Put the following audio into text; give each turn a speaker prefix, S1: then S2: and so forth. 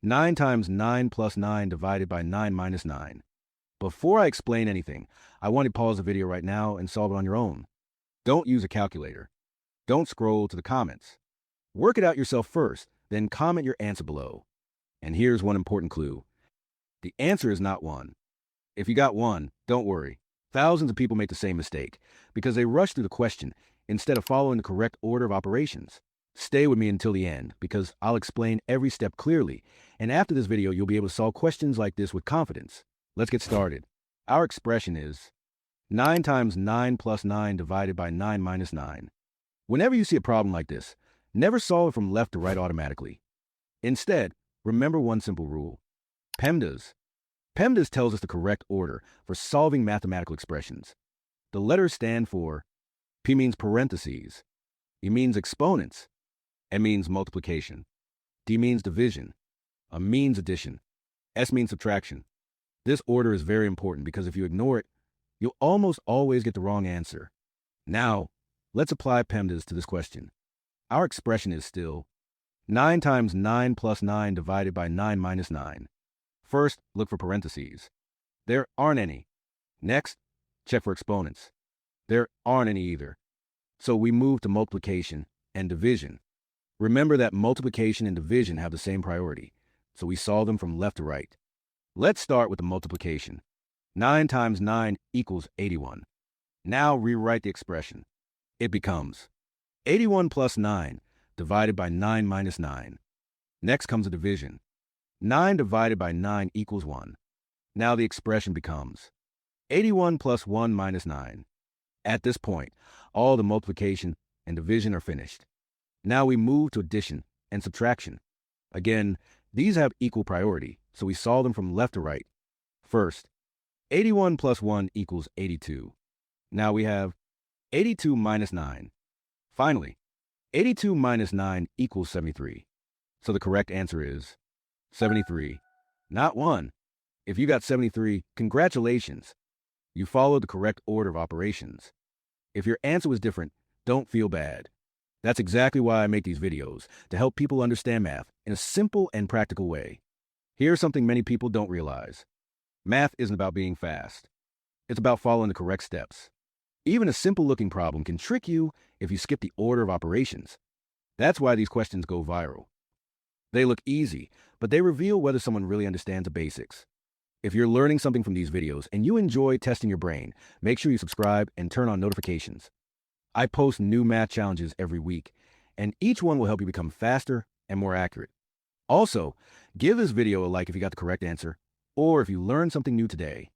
S1: 9 times 9 plus 9 divided by 9 minus 9. Before I explain anything, I want to pause the video right now and solve it on your own. Don't use a calculator. Don't scroll to the comments. Work it out yourself first, then comment your answer below. And here's one important clue. The answer is not 1. If you got 1, don't worry. Thousands of people make the same mistake because they rush through the question instead of following the correct order of operations. Stay with me until the end because I'll explain every step clearly, and after this video you'll be able to solve questions like this with confidence. Let's get started. Our expression is 9 times 9 plus 9 divided by 9 minus 9. Whenever you see a problem like this, never solve it from left to right automatically. Instead, remember one simple rule. PEMDAS. PEMDAS tells us the correct order for solving mathematical expressions. The letters stand for P means parentheses, E means exponents, M means multiplication, D means division, A means addition, S means subtraction. This order is very important because if you ignore it, you'll almost always get the wrong answer. Now, let's apply PEMDAS to this question. Our expression is still 9 times 9 plus 9 divided by 9 minus 9. First, look for parentheses. There aren't any. Next, check for exponents. There aren't any either. So we move to multiplication and division. Remember that multiplication and division have the same priority, so we solve them from left to right. Let's start with the multiplication. 9 times 9 equals 81. Now rewrite the expression. It becomes 81 plus 9 divided by 9 minus 9. Next comes a division. 9 divided by 9 equals 1. Now the expression becomes 81 plus 1 minus 9. At this point, all the multiplication and division are finished. Now we move to addition and subtraction. Again, these have equal priority, so we solve them from left to right. First, 81 plus 1 equals 82. Now we have 82 minus 9. Finally, 82 minus 9 equals 73. So the correct answer is 73, not 1. If you got 73, congratulations. You followed the correct order of operations. If your answer was different, don't feel bad. That's exactly why I make these videos, to help people understand math in a simple and practical way. Here's something many people don't realize. Math isn't about being fast. It's about following the correct steps. Even a simple-looking problem can trick you if you skip the order of operations. That's why these questions go viral. They look easy, but they reveal whether someone really understands the basics. If you're learning something from these videos and you enjoy testing your brain, make sure you subscribe and turn on notifications. I post new math challenges every week, and each one will help you become faster and more accurate. Also, give this video a like if you got the correct answer, or if you learned something new today.